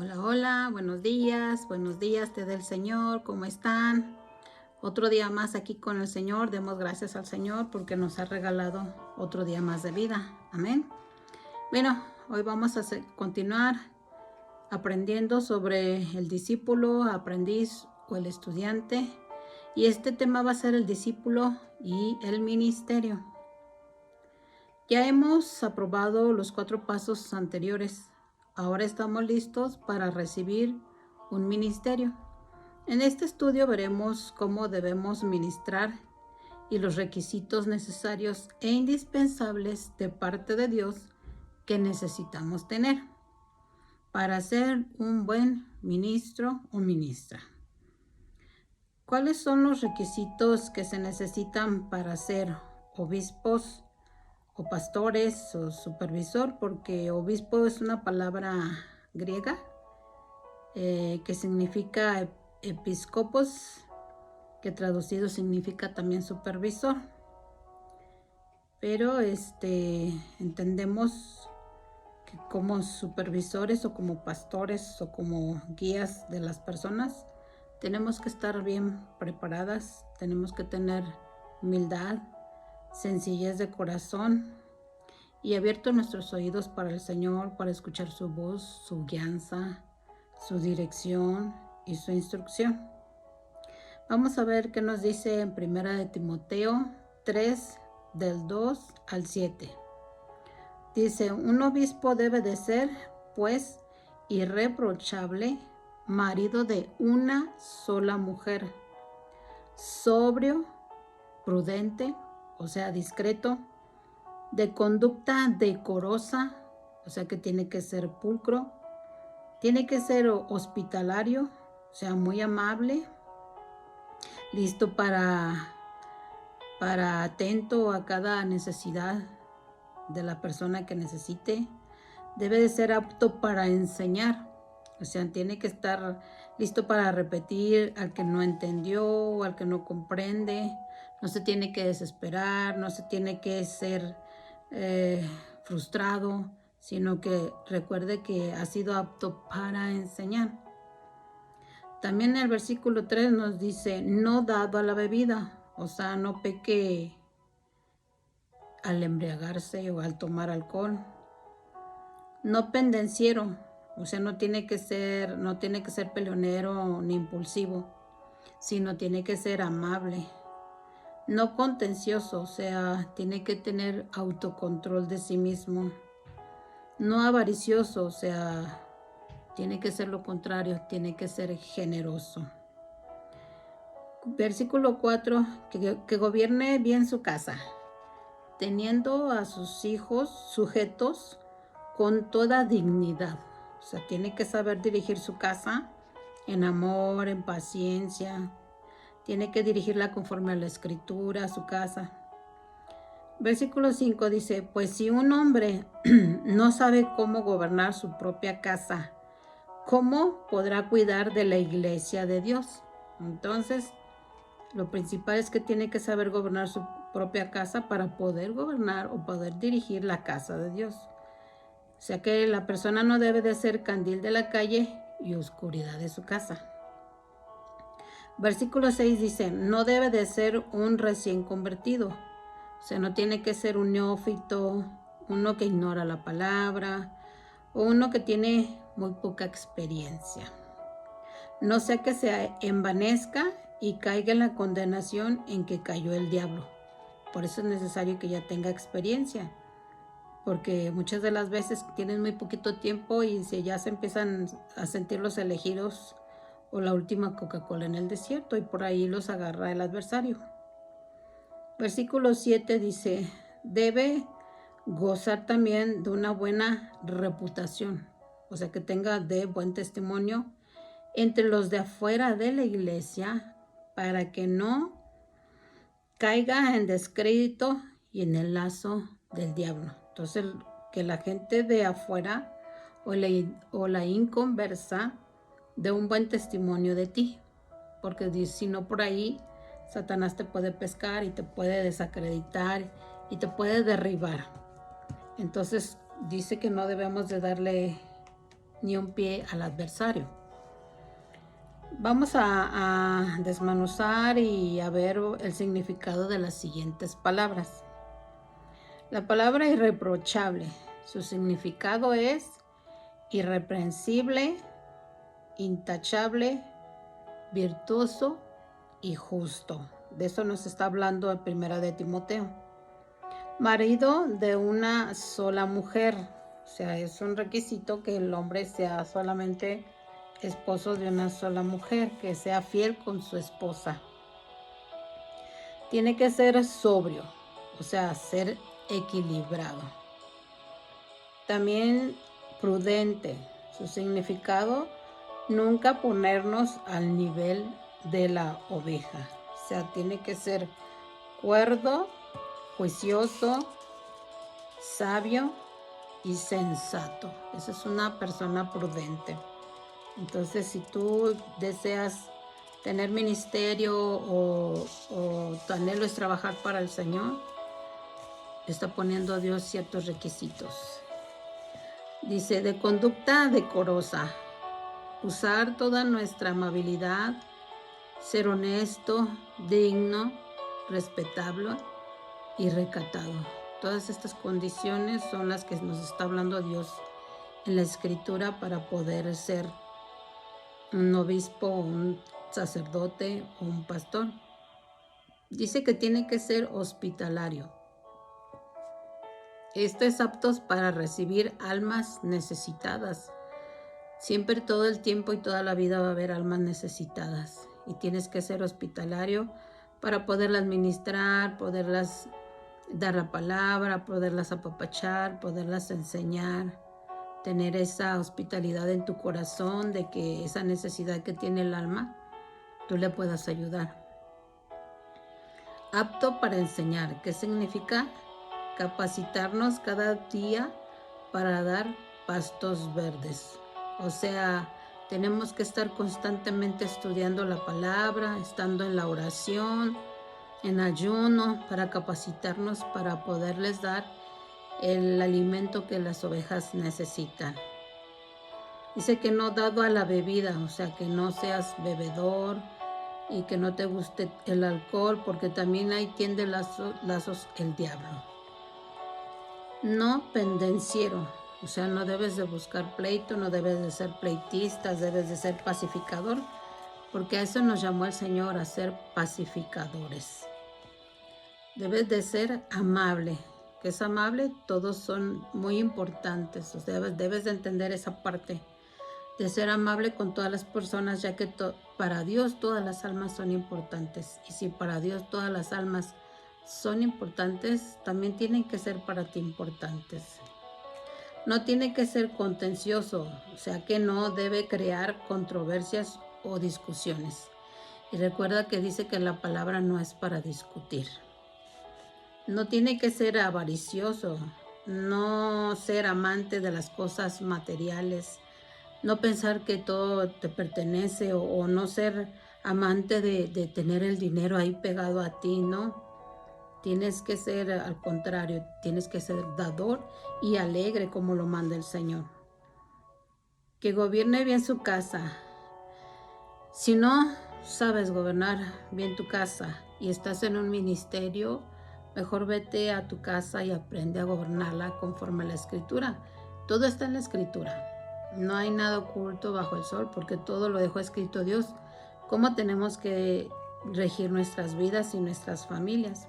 Hola, hola, buenos días, te dé el Señor, ¿cómo están? Otro día más aquí con el Señor, demos gracias al Señor porque nos ha regalado otro día más de vida, amén. Bueno, hoy vamos a continuar aprendiendo sobre el discípulo, aprendiz o el estudiante, y este tema va a ser el discípulo y el ministerio. Ya hemos aprobado los 4 pasos anteriores. Ahora estamos listos para recibir un ministerio. En este estudio veremos cómo debemos ministrar y los requisitos necesarios e indispensables de parte de Dios que necesitamos tener para ser un buen ministro o ministra. ¿Cuáles son los requisitos que se necesitan para ser obispos o pastores o supervisor? Porque obispo es una palabra griega que significa episcopos, que traducido significa también supervisor. Pero entendemos que como supervisores o como pastores o como guías de las personas tenemos que estar bien preparadas, tenemos que tener humildad, sencillez de corazón y abiertos nuestros oídos para el Señor, para escuchar su voz, su guianza, su dirección y su instrucción. Vamos a ver qué nos dice en 1 de Timoteo 3, del 2 al 7. Dice, un obispo debe de ser, pues, irreprochable, marido de una sola mujer, sobrio, prudente, o sea, discreto, de conducta decorosa, o sea que tiene que ser pulcro, tiene que ser hospitalario, o sea, muy amable, listo para atento a cada necesidad de la persona que necesite. Debe de ser apto para enseñar, o sea, tiene que estar listo para repetir al que no entendió o al que no comprende. No se tiene que desesperar, no se tiene que ser frustrado, sino que recuerde que ha sido apto para enseñar. También el versículo 3 nos dice, no dado a la bebida, o sea, no peque al embriagarse o al tomar alcohol. No pendenciero, o sea, no tiene que ser peleonero ni impulsivo, sino tiene que ser amable. No contencioso, o sea, tiene que tener autocontrol de sí mismo. No avaricioso, o sea, tiene que ser lo contrario, tiene que ser generoso. Versículo 4, que gobierne bien su casa, teniendo a sus hijos sujetos con toda dignidad. O sea, tiene que saber dirigir su casa en amor, en paciencia. Tiene que dirigirla conforme a la escritura, a su casa. Versículo 5 dice, pues si un hombre no sabe cómo gobernar su propia casa, ¿cómo podrá cuidar de la iglesia de Dios? Entonces, lo principal es que tiene que saber gobernar su propia casa para poder gobernar o poder dirigir la casa de Dios. O sea que la persona no debe de ser candil de la calle y oscuridad de su casa. Versículo 6 dice, no debe de ser un recién convertido. O sea, no tiene que ser un neófito, uno que ignora la palabra o uno que tiene muy poca experiencia. No sea que se envanezca y caiga en la condenación en que cayó el diablo. Por eso es necesario que ya tenga experiencia, porque muchas de las veces tienen muy poquito tiempo y ya se empiezan a sentir los elegidos o la última Coca-Cola en el desierto y por ahí los agarra el adversario. Versículo 7 dice, debe gozar también de una buena reputación, o sea que tenga de buen testimonio entre los de afuera de la iglesia para que no caiga en descrédito y en el lazo del diablo. Entonces, que la gente de afuera o la inconversa dé un buen testimonio de ti, porque si no por ahí Satanás te puede pescar y te puede desacreditar y te puede derribar. Entonces dice que no debemos de darle ni un pie al adversario. Vamos a desmenuzar y a ver el significado de las siguientes palabras. La palabra irreprochable, su significado es irreprensible, intachable, virtuoso y justo. De eso nos está hablando el 1 de Timoteo. Marido de una sola mujer. O sea, es un requisito que el hombre sea solamente esposo de una sola mujer, que sea fiel con su esposa. Tiene que ser sobrio, o sea, ser equilibrado. También prudente. Su significado, nunca ponernos al nivel de la oveja. O sea, tiene que ser cuerdo, juicioso, sabio y sensato. Esa es una persona prudente. Entonces, si tú deseas tener ministerio o tu anhelo es trabajar para el Señor, está poniendo a Dios ciertos requisitos. Dice, de conducta decorosa, usar toda nuestra amabilidad, ser honesto, digno, respetable y recatado. Todas estas condiciones son las que nos está hablando Dios en la Escritura para poder ser un obispo, un sacerdote o un pastor. Dice que tiene que ser hospitalario. Esto es apto para recibir almas necesitadas. Siempre, todo el tiempo y toda la vida va a haber almas necesitadas. Y tienes que ser hospitalario para poderlas ministrar, poderlas dar la palabra, poderlas apapachar, poderlas enseñar. Tener esa hospitalidad en tu corazón de que esa necesidad que tiene el alma, tú le puedas ayudar. Apto para enseñar. ¿Qué significa? Capacitarnos cada día para dar pastos verdes. O sea, tenemos que estar constantemente estudiando la palabra, estando en la oración, en ayuno, para capacitarnos para poderles dar el alimento que las ovejas necesitan. Dice que no dado a la bebida, o sea, que no seas bebedor y que no te guste el alcohol, porque también ahí tiende lazos el diablo. No pendenciero, o sea, no debes de buscar pleito, no debes de ser pleitistas, debes de ser pacificador, porque a eso nos llamó el Señor, a ser pacificadores. Debes de ser amable. ¿Qué es amable? Todos son muy importantes, o sea, debes de entender esa parte de ser amable con todas las personas, ya que para Dios todas las almas son importantes. Y si para Dios todas las almas son importantes, también tienen que ser para ti importantes. No tiene que ser contencioso, o sea que no debe crear controversias o discusiones. Y recuerda que dice que la palabra no es para discutir. No tiene que ser avaricioso, no ser amante de las cosas materiales, no pensar que todo te pertenece o no ser amante de tener el dinero ahí pegado a ti, ¿no? Tienes que ser al contrario, tienes que ser dador y alegre como lo manda el Señor. Que gobierne bien su casa. Si no sabes gobernar bien tu casa y estás en un ministerio, mejor vete a tu casa y aprende a gobernarla conforme a la Escritura. Todo está en la Escritura. No hay nada oculto bajo el sol, porque todo lo dejó escrito Dios. Cómo tenemos que regir nuestras vidas y nuestras familias.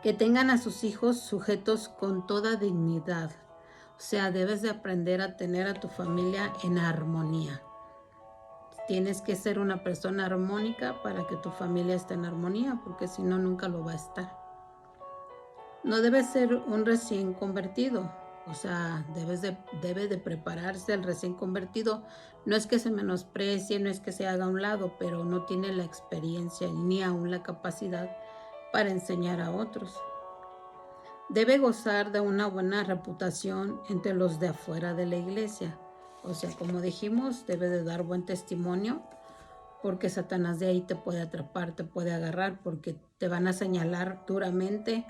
Que tengan a sus hijos sujetos con toda dignidad. O sea, debes de aprender a tener a tu familia en armonía. Tienes que ser una persona armónica para que tu familia esté en armonía, porque si no, nunca lo va a estar. No debes ser un recién convertido. O sea, debe de prepararse el recién convertido. No es que se menosprecie, no es que se haga a un lado, pero no tiene la experiencia ni aún la capacidad para enseñar a otros. Debe gozar de una buena reputación entre los de afuera de la iglesia. O sea, como dijimos, debe de dar buen testimonio, porque Satanás de ahí te puede atrapar, te puede agarrar, porque te van a señalar duramente,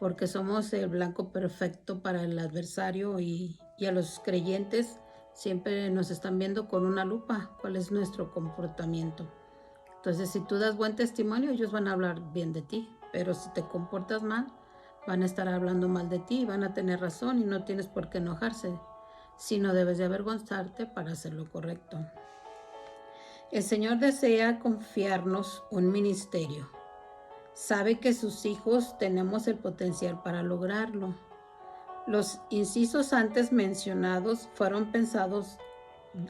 porque somos el blanco perfecto para el adversario y a los creyentes Siempre nos están viendo con una lupa cuál es nuestro comportamiento. Entonces, si tú das buen testimonio, ellos van a hablar bien de ti. Pero si te comportas mal, van a estar hablando mal de ti, van a tener razón y no tienes por qué enojarse, sino debes de avergonzarte para hacer lo correcto. El Señor desea confiarnos un ministerio. Sabe que sus hijos tenemos el potencial para lograrlo. Los incisos antes mencionados fueron pensados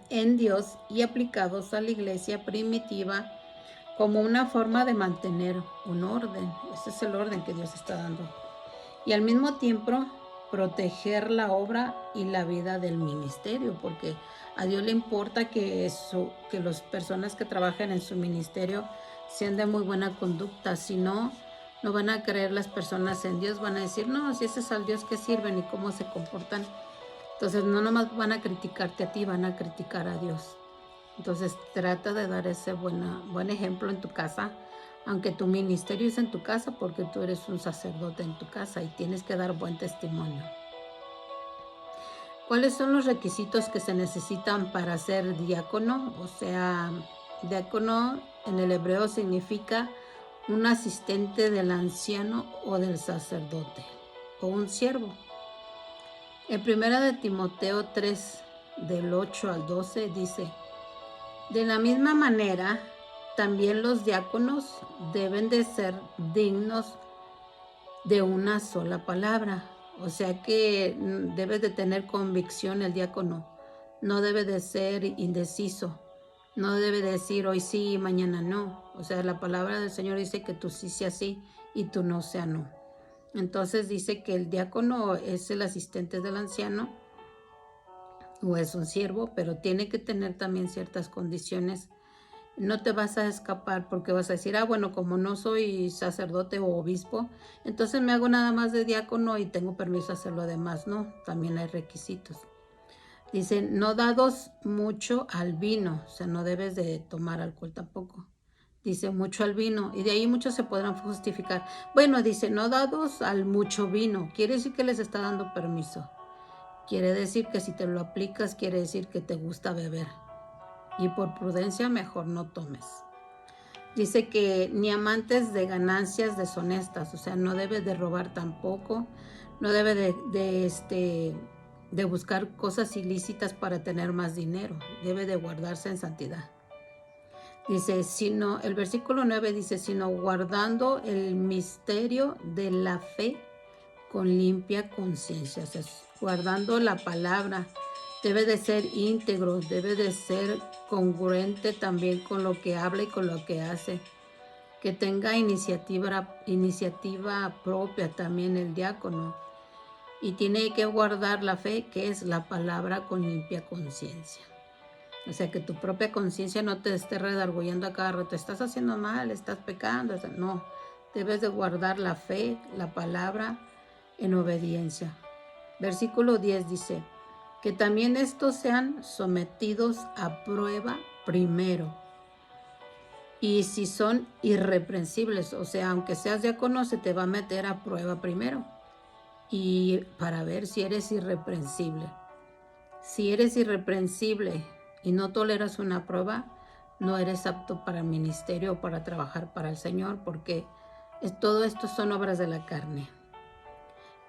en Dios y aplicados a la iglesia primitiva como una forma de mantener un orden. Ese es el orden que Dios está dando. Y al mismo tiempo proteger la obra y la vida del ministerio, porque a Dios le importa que las personas que trabajan en su ministerio sean de muy buena conducta. Si no, no van a creer las personas en Dios, van a decir, no, si ese es al Dios que sirven y cómo se comportan. Entonces no nomás van a criticarte a ti, van a criticar a Dios. Entonces trata de dar ese buen ejemplo en tu casa, aunque tu ministerio es en tu casa, porque tú eres un sacerdote en tu casa y tienes que dar buen testimonio. ¿Cuáles son los requisitos que se necesitan para ser diácono? O sea, diácono en el hebreo significa un asistente del anciano o del sacerdote, o un siervo. En 1 de Timoteo 3, del 8 al 12, dice, de la misma manera, también los diáconos deben de ser dignos de una sola palabra. O sea que debe de tener convicción el diácono. No debe de ser indeciso. No debe de decir hoy sí y mañana no. O sea, la palabra del Señor dice que tú sí sea sí y tú no sea no. Entonces dice que el diácono es el asistente del anciano o es un siervo, pero tiene que tener también ciertas condiciones. No te vas a escapar porque vas a decir, bueno, como no soy sacerdote o obispo, entonces me hago nada más de diácono y tengo permiso de hacer lo demás. No, también hay requisitos. Dice, no dados mucho al vino, o sea, no debes de tomar alcohol tampoco. Dice, mucho al vino, y de ahí muchos se podrán justificar. Bueno, dice, no dados al mucho vino, quiere decir que les está dando permiso. Quiere decir que si te lo aplicas, quiere decir que te gusta beber. Y por prudencia mejor no tomes. Dice que ni amantes de ganancias deshonestas, o sea, no debe de robar tampoco, no debe de buscar cosas ilícitas para tener más dinero, debe de guardarse en santidad. Dice, sino, el versículo 9 dice, sino guardando el misterio de la fe con limpia conciencia, o sea, guardando la palabra. Debe de ser íntegro, debe de ser congruente también con lo que habla y con lo que hace. Que tenga iniciativa propia también el diácono. Y tiene que guardar la fe, que es la palabra con limpia conciencia. O sea, que tu propia conciencia no te esté redarguyendo a cada rato. Estás haciendo mal, estás pecando. No, debes de guardar la fe, la palabra en obediencia. Versículo 10 dice, que también estos sean sometidos a prueba primero. Y si son irreprensibles, o sea, aunque seas diácono, se te va a meter a prueba primero. Y para ver si eres irreprensible. Si eres irreprensible y no toleras una prueba, no eres apto para el ministerio o para trabajar para el Señor, porque todo esto son obras de la carne.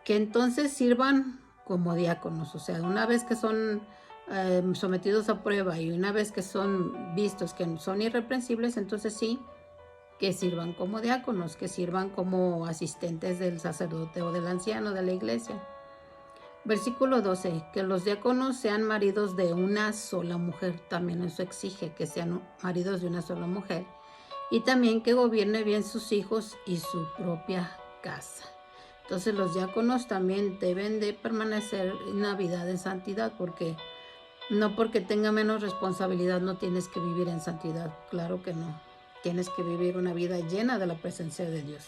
Que entonces sirvan como diáconos, o sea, una vez que son sometidos a prueba y una vez que son vistos que son irreprensibles, entonces sí, que sirvan como diáconos, que sirvan como asistentes del sacerdote o del anciano de la iglesia. Versículo 12, que los diáconos sean maridos de una sola mujer, también eso exige que sean maridos de una sola mujer, y también que gobierne bien sus hijos y su propia casa. Entonces los diáconos también deben de permanecer en la vida de santidad, porque no porque tenga menos responsabilidad no tienes que vivir en santidad, claro que no. Tienes que vivir una vida llena de la presencia de Dios.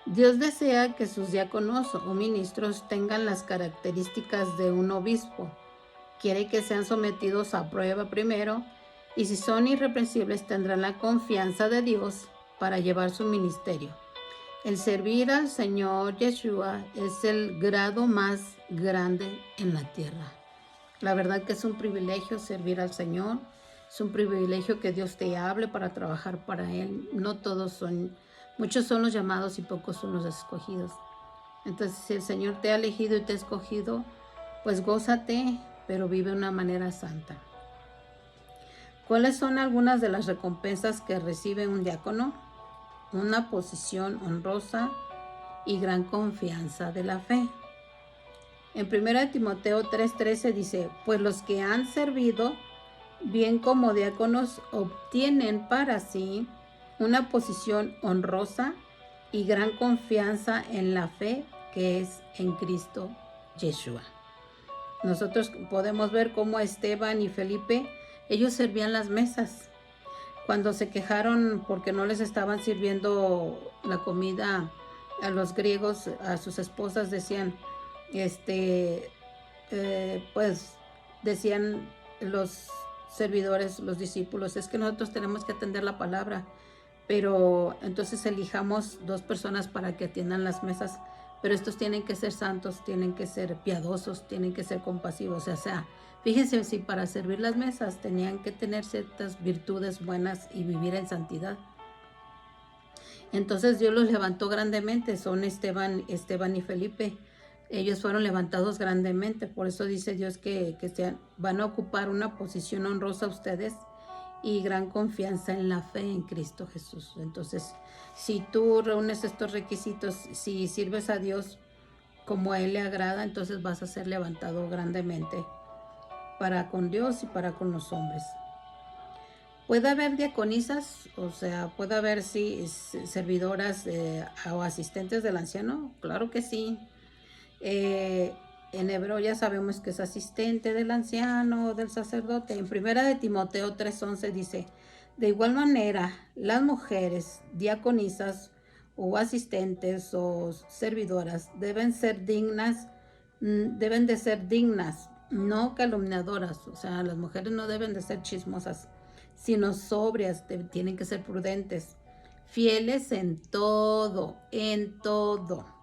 Dios desea que sus diáconos o ministros tengan las características de un obispo. Quiere que sean sometidos a prueba primero, y si son irreprensibles tendrán la confianza de Dios para llevar su ministerio. El servir al Señor Yeshua es el grado más grande en la tierra. La verdad que es un privilegio servir al Señor. Es un privilegio que Dios te hable para trabajar para Él. No todos son, muchos son los llamados y pocos son los escogidos. Entonces, si el Señor te ha elegido y te ha escogido, pues gózate, pero vive de una manera santa. ¿Cuáles son algunas de las recompensas que recibe un diácono? Una posición honrosa y gran confianza de la fe. En 1 Timoteo 3:13 dice, pues los que han servido bien como diáconos obtienen para sí una posición honrosa y gran confianza en la fe que es en Cristo Yeshua. Nosotros podemos ver cómo Esteban y Felipe, ellos servían las mesas. Cuando se quejaron porque no les estaban sirviendo la comida a los griegos, a sus esposas decían, pues decían los servidores, los discípulos, es que nosotros tenemos que atender la palabra, pero entonces elijamos 2 personas para que atiendan las mesas, pero estos tienen que ser santos, tienen que ser piadosos, tienen que ser compasivos, o sea, fíjense si para servir las mesas tenían que tener ciertas virtudes buenas y vivir en santidad. Entonces Dios los levantó grandemente, son Esteban y Felipe. Ellos fueron levantados grandemente, por eso dice Dios que van a ocupar una posición honrosa a ustedes y gran confianza en la fe en Cristo Jesús. Entonces, si tú reúnes estos requisitos, si sirves a Dios como a Él le agrada, entonces vas a ser levantado grandemente para con Dios y para con los hombres. Puede haber diaconisas, o sea, puede haber, sí, servidoras o asistentes del anciano, claro que sí. En hebreo ya sabemos que es asistente del anciano o del sacerdote. En 1 Timoteo 3:11 dice, de igual manera, las mujeres diaconisas o asistentes o servidoras deben de ser dignas, no calumniadoras. O sea, las mujeres no deben de ser chismosas, sino sobrias, tienen que ser prudentes, fieles en todo, en todo.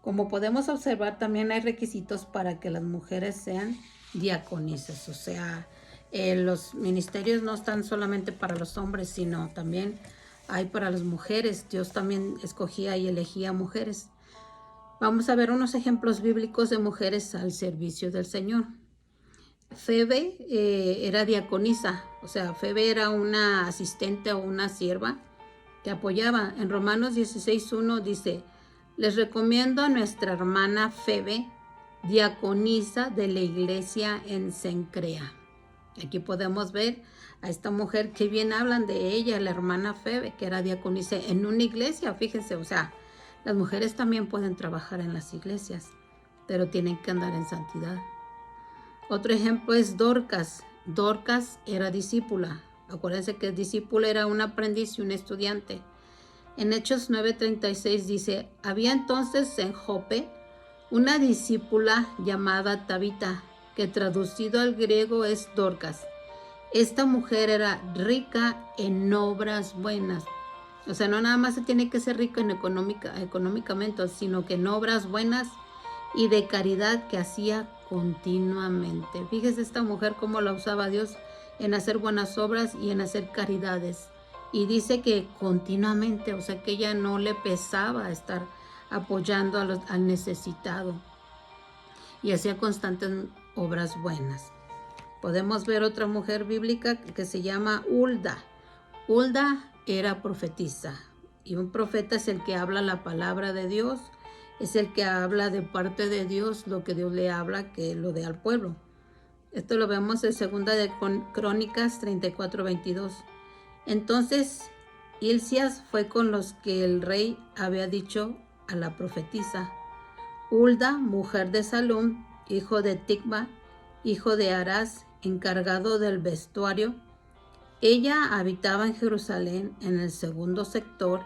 Como podemos observar, también hay requisitos para que las mujeres sean diaconisas. O sea, los ministerios no están solamente para los hombres, sino también hay para las mujeres. Dios también escogía y elegía mujeres. Vamos a ver unos ejemplos bíblicos de mujeres al servicio del Señor. Febe era diaconisa, o sea, Febe era una asistente o una sierva que apoyaba. En Romanos 16:1 dice, les recomiendo a nuestra hermana Febe, diaconisa de la iglesia en Cencrea. Aquí podemos ver a esta mujer que bien hablan de ella, la hermana Febe, que era diaconisa en una iglesia. Fíjense, o sea, las mujeres también pueden trabajar en las iglesias, pero tienen que andar en santidad. Otro ejemplo es Dorcas. Dorcas era discípula. Acuérdense que el discípulo era un aprendiz y un estudiante. En Hechos 9:36 dice, había entonces en Jope una discípula llamada Tabita, que traducido al griego es Dorcas. Esta mujer era rica en obras buenas. O sea, no nada más se tiene que ser rico en económicamente, sino que en obras buenas y de caridad que hacía continuamente. Fíjese esta mujer cómo la usaba Dios en hacer buenas obras y en hacer caridades. Y dice que continuamente, o sea que ella no le pesaba estar apoyando al necesitado y hacía constantes obras buenas. Podemos ver otra mujer bíblica que se llama Hulda. Hulda era profetisa, y un profeta es el que habla la palabra de Dios, es el que habla de parte de Dios lo que Dios le habla, que lo dé al pueblo. Esto lo vemos en 2 de Crónicas 34:22. Entonces Hilcias fue con los que el rey había dicho a la profetisa. Hulda, mujer de Salum, hijo de Ticba, hijo de Arás, encargado del vestuario. Ella habitaba en Jerusalén en el segundo sector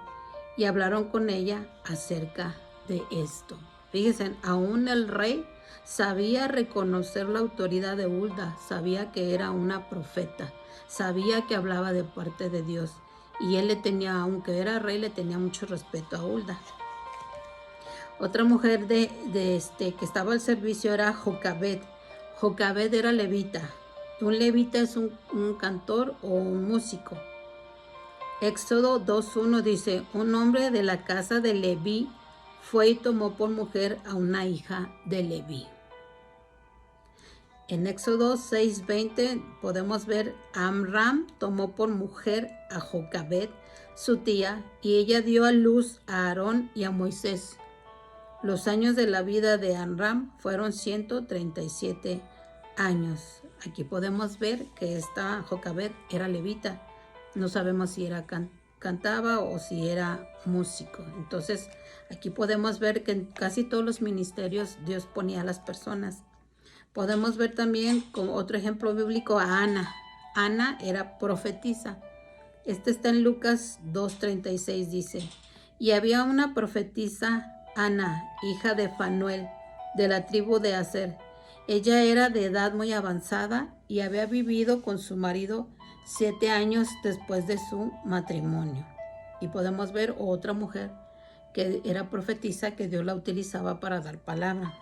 y hablaron con ella acerca de esto. Fíjense, aún el rey sabía reconocer la autoridad de Hulda, sabía que era una profeta, sabía que hablaba de parte de Dios y él le tenía, aunque era rey, le tenía mucho respeto a Hulda. Otra mujer que estaba al servicio era Jocabed. Jocabed era levita. Un levita es un cantor o un músico. Éxodo 2:1 dice, un hombre de la casa de Leví fue y tomó por mujer a una hija de Leví. En Éxodo 6:20 podemos ver, Amram tomó por mujer a Jocabed, su tía, y ella dio a luz a Aarón y a Moisés. Los años de la vida de Amram fueron 137 años. Aquí podemos ver que esta Jocabed era levita. No sabemos si era cantaba o si era músico. Entonces, aquí podemos ver que en casi todos los ministerios Dios ponía a las personas. Podemos ver también, como otro ejemplo bíblico, a Ana. Ana era profetisa. Este está en Lucas 2:36, dice, y había una profetisa, Ana, hija de Fanuel, de la tribu de Aser. Ella era de edad muy avanzada y había vivido con su marido 7 años después de su matrimonio. Y podemos ver otra mujer que era profetisa que Dios la utilizaba para dar palabra.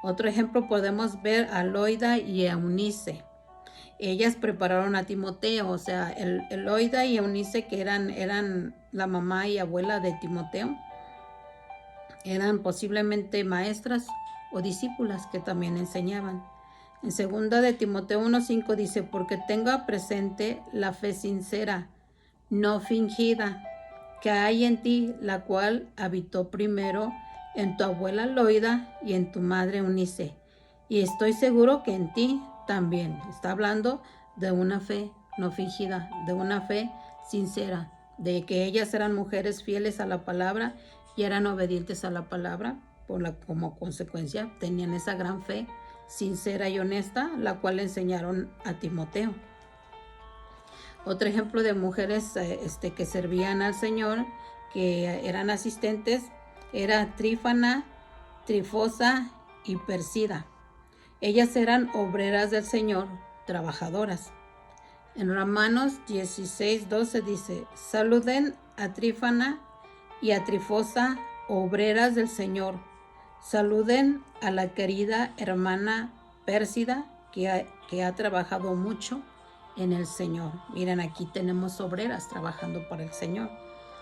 Otro ejemplo podemos ver a Loida y a Eunice. Ellas prepararon a Timoteo, o sea, Loida y Eunice, que eran la mamá y abuela de Timoteo, eran posiblemente maestras o discípulas que también enseñaban. En 2 de Timoteo 1:5 dice, porque tenga presente la fe sincera, no fingida, que hay en ti, la cual habitó primero en tu abuela Loida y en tu madre Eunice. Y estoy seguro que en ti también. Está hablando de una fe no fingida, de una fe sincera, de que ellas eran mujeres fieles a la palabra y eran obedientes a la palabra, como consecuencia tenían esa gran fe sincera y honesta, la cual le enseñaron a Timoteo. Otro ejemplo de mujeres que servían al Señor, que eran asistentes, era Trífana, Trifosa y Persida. Ellas eran obreras del Señor, trabajadoras. En Romanos 16:12 dice, saluden a Trífana y a Trifosa, obreras del Señor. Saluden a la querida hermana Pérsida, que ha trabajado mucho en el Señor. Miren, aquí tenemos obreras trabajando para el Señor.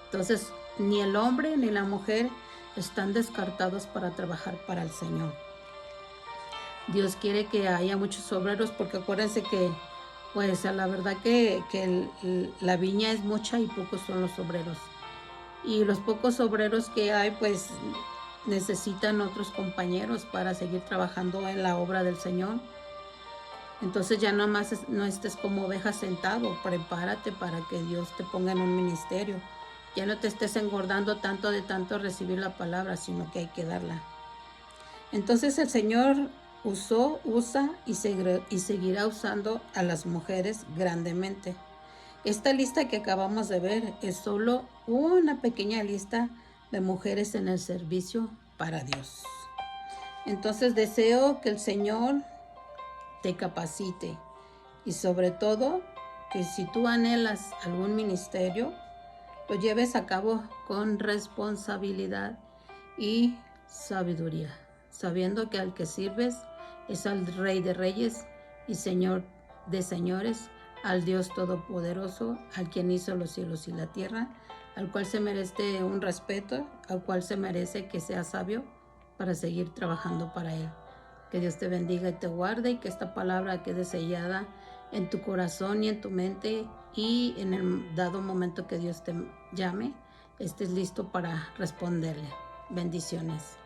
Entonces, ni el hombre ni la mujer están descartados para trabajar para el Señor. Dios quiere que haya muchos obreros, porque acuérdense que, pues, a la verdad que la viña es mucha y pocos son los obreros. Y los pocos obreros que hay, pues, necesitan otros compañeros para seguir trabajando en la obra del Señor. Entonces ya nomás no estés como oveja sentado, prepárate para que Dios te ponga en un ministerio. Ya no te estés engordando tanto de tanto recibir la palabra, sino que hay que darla. Entonces el Señor usa y seguirá usando a las mujeres grandemente. Esta lista que acabamos de ver es solo una pequeña lista de mujeres en el servicio para Dios. Entonces deseo que el Señor te capacite y sobre todo que si tú anhelas algún ministerio, lo lleves a cabo con responsabilidad y sabiduría, sabiendo que al que sirves es al Rey de Reyes y Señor de Señores, al Dios Todopoderoso, al quien hizo los cielos y la tierra, al cual se merece un respeto, al cual se merece que sea sabio para seguir trabajando para Él. Que Dios te bendiga y te guarde, y que esta palabra quede sellada en tu corazón y en tu mente, y en el dado momento que Dios te llame, estés listo para responderle. Bendiciones.